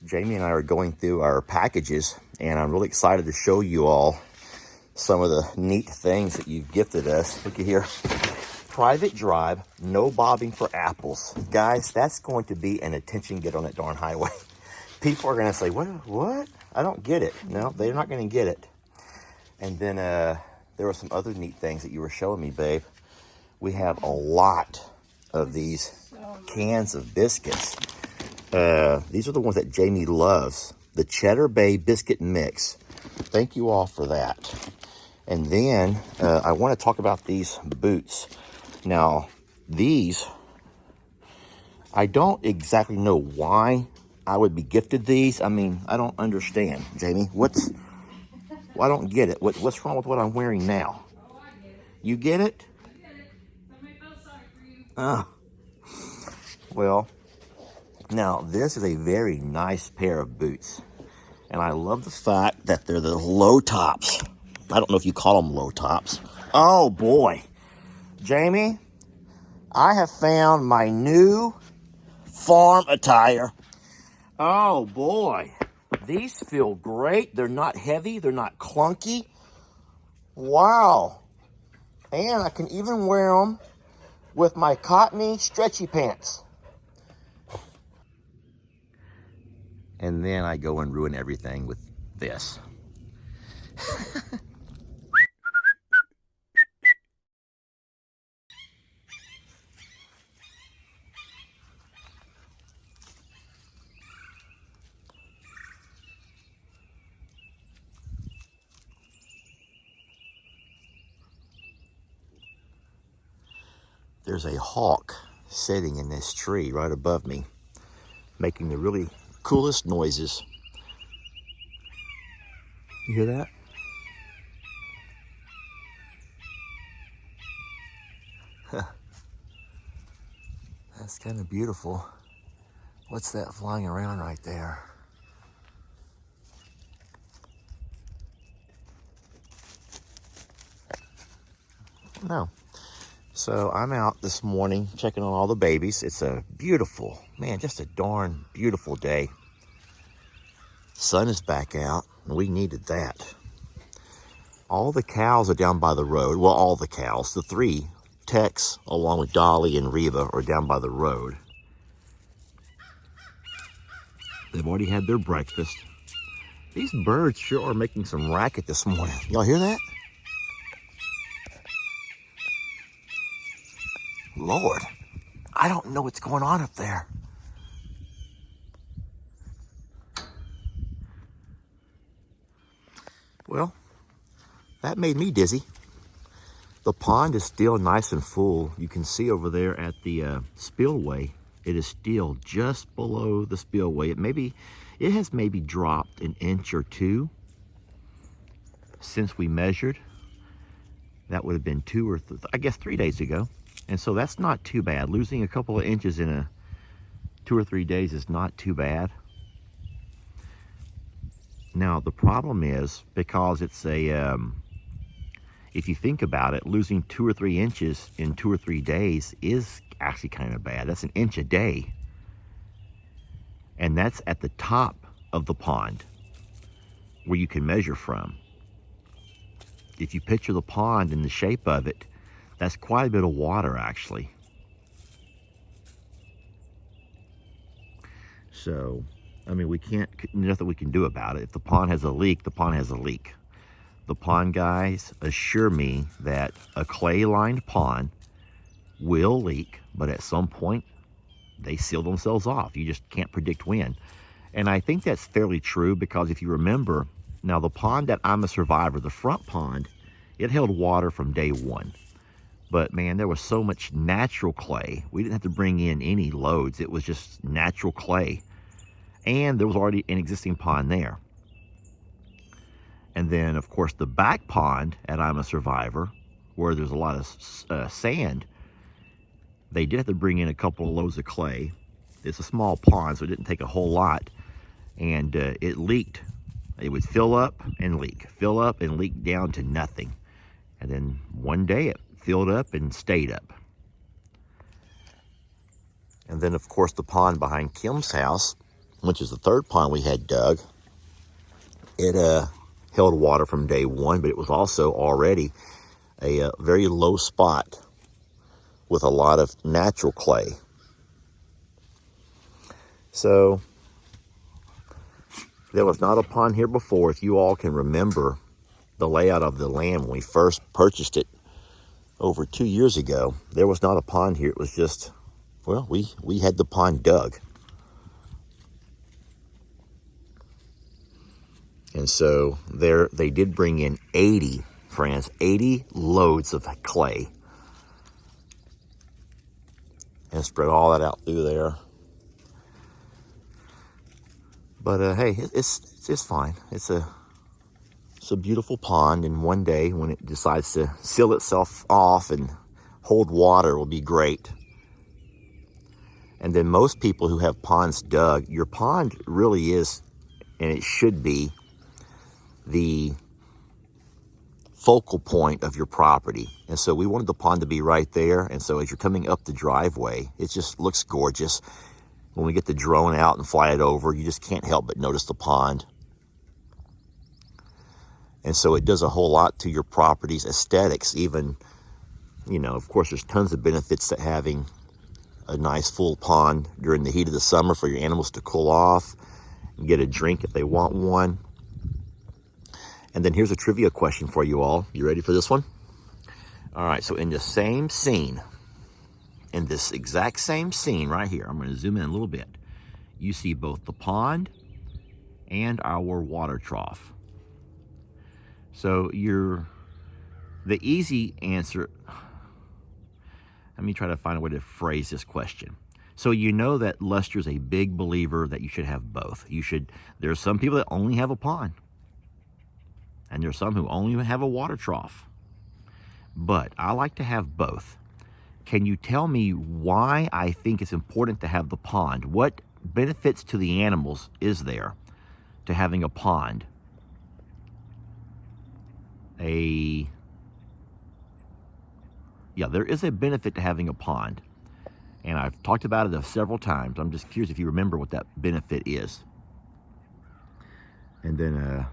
Jamie and I are going through our packages, and I'm really excited to show you all some of the neat things that you've gifted us. Look at here. Private drive, no bobbing for apples. Guys, that's going to be an attention getter on that darn highway. People are going to say, what? I don't get it. No, they're not going to get it. And then there were some other neat things that you were showing me, babe. We have a lot of these cans of biscuits. These are the ones that Jamie loves. The Cheddar Bay Biscuit Mix. Thank you all for that. And then I want to talk about these boots. Now, these, I don't exactly know why I would be gifted these. I mean, I don't understand, Jamie. Well, I don't get it. What's wrong with what I'm wearing now? You get it? Oh. Well, now this is a very nice pair of boots. And I love the fact that they're the low tops. I don't know if you call them low tops. Oh boy. Jamie, I have found my new farm attire. Oh boy. These feel great. They're not heavy. They're not clunky. Wow. And I can even wear them with my cottony stretchy pants. And then I go and ruin everything with this. There's a hawk sitting in this tree right above me, making the really coolest noises. You hear that? That's kind of beautiful. What's that flying around right there? No. So I'm out this morning checking on all the babies. It's a beautiful, man, just a darn beautiful day. Sun is back out, and we needed that. All the cows are down by the road. Well, all the cows, the three, Tex, along with Dolly and Reva, are down by the road. They've already had their breakfast. These birds sure are making some racket this morning. Y'all hear that? Lord, I don't know what's going on up there. Well, that made me dizzy. The pond is still nice and full. You can see over there at the spillway, it is still just below the spillway. It has maybe dropped an inch or two since we measured. That would have been 3 days ago. And so that's not too bad. Losing a couple of inches in 2 or 3 days is not too bad. Now, the problem is, because it's if you think about it, losing 2 or 3 inches in 2 or 3 days is actually kind of bad. That's an inch a day. And that's at the top of the pond where you can measure from. If you picture the pond in the shape of it, that's quite a bit of water, actually. So, I mean, nothing we can do about it. If the pond has a leak, the pond has a leak. The pond guys assure me that a clay-lined pond will leak, but at some point, they seal themselves off. You just can't predict when. And I think that's fairly true, because if you remember, now the pond that I'm a Survivor, the front pond, it held water from day one. But man, there was so much natural clay. We didn't have to bring in any loads. It was just natural clay. And there was already an existing pond there. And then, of course, the back pond at I'm a Survivor, where there's a lot of sand, they did have to bring in a couple of loads of clay. It's a small pond, so it didn't take a whole lot. And it leaked. It would fill up and leak, fill up and leak down to nothing. And then one day it filled up and stayed up. And then, of course, the pond behind Kim's house, which is the third pond we had dug, it held water from day one, but it was also already a very low spot with a lot of natural clay. So there was not a pond here before. If you all can remember the layout of the land when we first purchased it over 2 years ago, there was not a pond here. It was just, well, we had the pond dug. And so there they did bring in 80 loads of clay and spread all that out through there. But hey, it's fine. It's a beautiful pond, and one day when it decides to seal itself off and hold water will be great. And then most people who have ponds dug, your pond really is, and it should be, the focal point of your property. And so we wanted the pond to be right there. And so as you're coming up the driveway, it just looks gorgeous. When we get the drone out and fly it over, you just can't help but notice the pond. And so it does a whole lot to your property's aesthetics. Even, you know, of course, there's tons of benefits to having a nice full pond during the heat of the summer for your animals to cool off and get a drink if they want one. And then here's a trivia question for you all. You ready for this one? All right, so in the same scene, in this exact same scene right here, I'm going to zoom in a little bit. You see both the pond and our water trough. So the easy answer, let me try to find a way to phrase this question. So you know that Lester's a big believer that you should have both. There's some people that only have a pond, and there's some who only have a water trough. But I like to have both. Can you tell me why I think it's important to have the pond? What benefits to the animals is there to having a pond? Yeah, there is a benefit to having a pond. And I've talked about it several times. I'm just curious if you remember what that benefit is. And then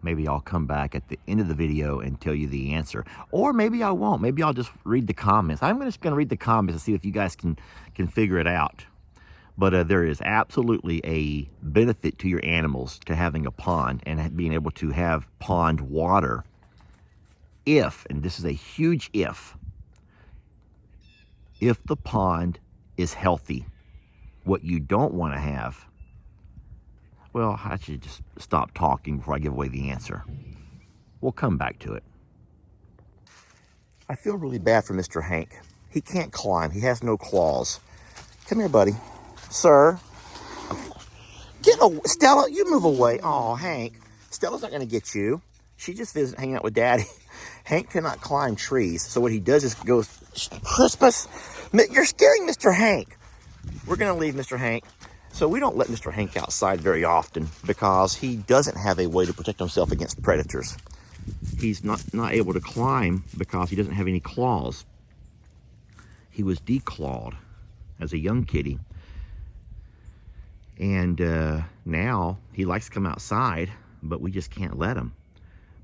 maybe I'll come back at the end of the video and tell you the answer. Or maybe I won't. Maybe I'll just read the comments. I'm just going to read the comments and see if you guys can figure it out. But there is absolutely a benefit to your animals to having a pond and being able to have pond water. If, and this is a huge if the pond is healthy. What you don't want to have, well, I should just stop talking before I give away the answer. We'll come back to it. I feel really bad for Mr. Hank. He can't climb. He has no claws. Come here, buddy. Sir. Stella, you move away. Oh, Hank. Stella's not going to get you. She just visited hanging out with Daddy. Hank cannot climb trees. So what he does is goes, Crispus, you're scaring Mr. Hank. We're going to leave Mr. Hank. So we don't let Mr. Hank outside very often because he doesn't have a way to protect himself against predators. He's not able to climb because he doesn't have any claws. He was declawed as a young kitty. And now he likes to come outside, but we just can't let him.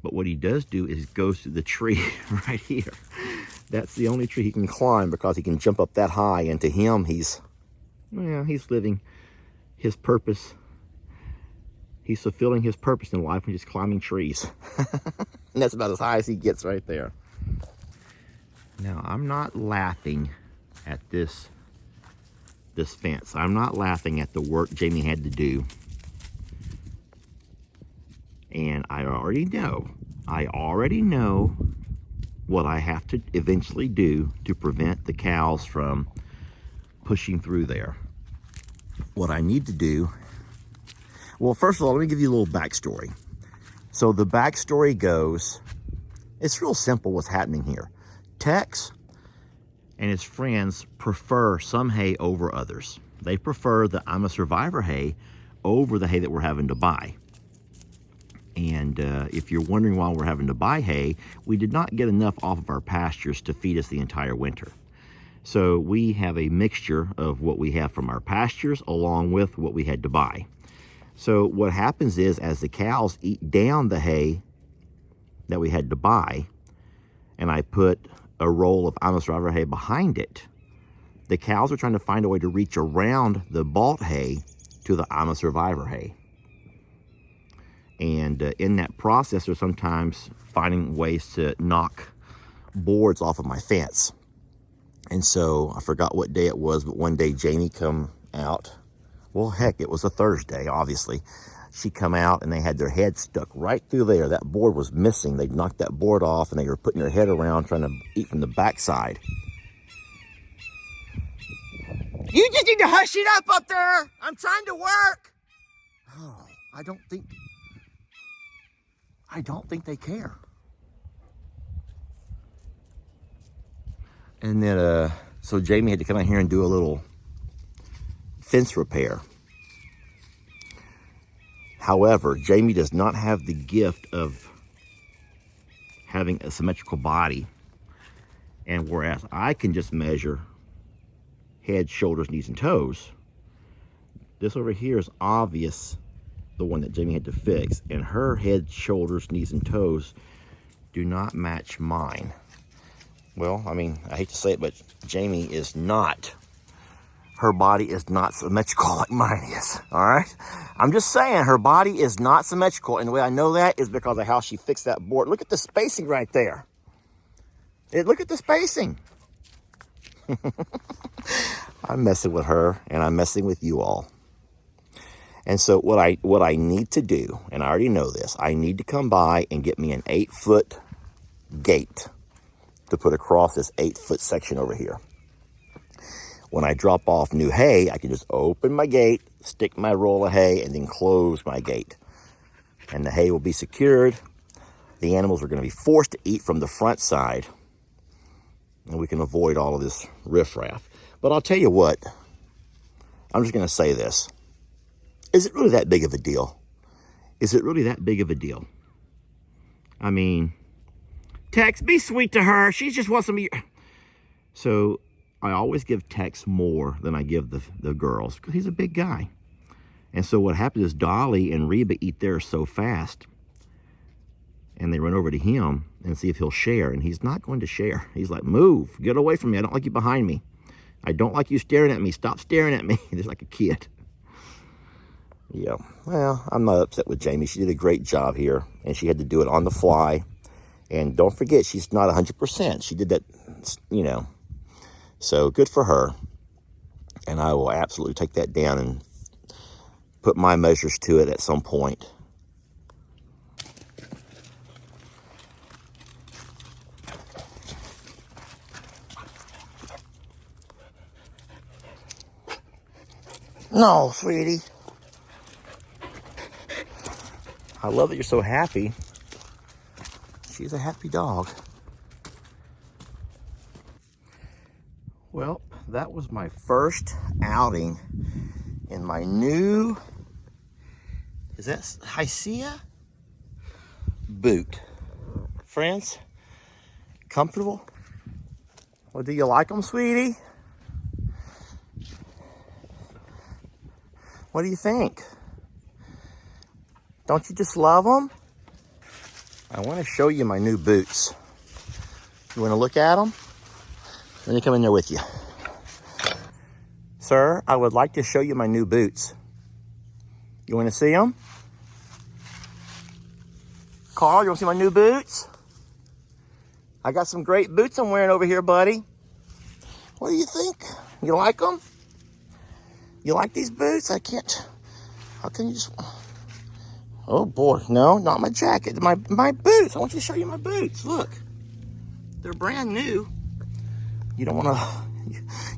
But what he does do is goes to the tree right here. That's the only tree he can climb because he can jump up that high. And to him, he's living his purpose. He's fulfilling his purpose in life when he's climbing trees. And that's about as high as he gets right there. Now, I'm not laughing at this fence. I'm not laughing at the work Jamie had to do. And I already know what I have to eventually do to prevent the cows from pushing through there. What I need to do, well, first of all, let me give you a little backstory. So the backstory goes, it's real simple what's happening here. Tex and his friends prefer some hay over others. They prefer the I'm a Survivor hay over the hay that we're having to buy. And if you're wondering why we're having to buy hay, we did not get enough off of our pastures to feed us the entire winter. So we have a mixture of what we have from our pastures along with what we had to buy. So what happens is, as the cows eat down the hay that we had to buy, and I put a roll of I'm a Survivor hay behind it, the cows are trying to find a way to reach around the bought hay to the I'm a Survivor hay. And in that process, they're sometimes finding ways to knock boards off of my fence. And so I forgot what day it was, but one day Jamie come out. Well, heck, it was a Thursday, obviously. She come out and they had their head stuck right through there. That board was missing. They knocked that board off and they were putting their head around trying to eat from the backside. You just need to hush it up there. I'm trying to work. Oh, I don't think they care. And then, so Jamie had to come out here and do a little fence repair. However, Jamie does not have the gift of having a symmetrical body. And whereas I can just measure head, shoulders, knees, and toes, this over here is obvious, the one that Jamie had to fix. And her head, shoulders, knees, and toes do not match mine. Well, I mean, I hate to say it, but Jamie is not, her body is not symmetrical like mine is, all right? I'm just saying, her body is not symmetrical, and the way I know that is because of how she fixed that board. Look at the spacing right there. Look at the spacing. I'm messing with her, and I'm messing with you all. And so what I need to do, and I already know this, I need to come by and get me an 8-foot gate to put across this 8-foot section over here. When I drop off new hay, I can just open my gate, stick my roll of hay, and then close my gate. And the hay will be secured. The animals are going to be forced to eat from the front side. And we can avoid all of this riffraff. But I'll tell you what, I'm just going to say this. Is it really that big of a deal? Is it really that big of a deal? I mean, Tex, be sweet to her. She just wants some of your... So I always give Tex more than I give the girls because he's a big guy. And so what happens is Dolly and Reba eat theirs so fast and they run over to him and see if he'll share. And he's not going to share. He's like, move, get away from me. I don't like you behind me. I don't like you staring at me. Stop staring at me. He's like a kid. Yeah, well, I'm not upset with Jamie. She did a great job here and she had to do it on the fly. And don't forget, she's not 100%. She did that, you know. So good for her. And I will absolutely take that down and put my measures to it at some point. No, sweetie. I love that you're so happy. She's a happy dog. Well, that was my first outing in my new, is that Hisea? Boot. Friends, comfortable? Well, do you like them, sweetie? What do you think? Don't you just love them? I want to show you my new boots. You want to look at them? Let me come in there with you. Sir, I would like to show you my new boots. You want to see them? Carl, you want to see my new boots? I got some great boots I'm wearing over here, buddy. What do you think? You like them? You like these boots? I can't. How can you just... Oh boy, no, not my jacket. My boots. I want you to show you my boots. Look, they're brand new. You don't want to,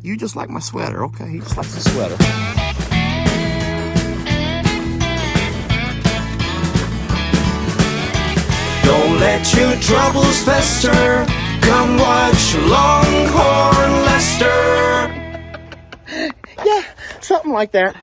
you just like my sweater. Okay, he just likes the sweater. Don't let your troubles fester. Come watch Longhorn Lester. Yeah, something like that.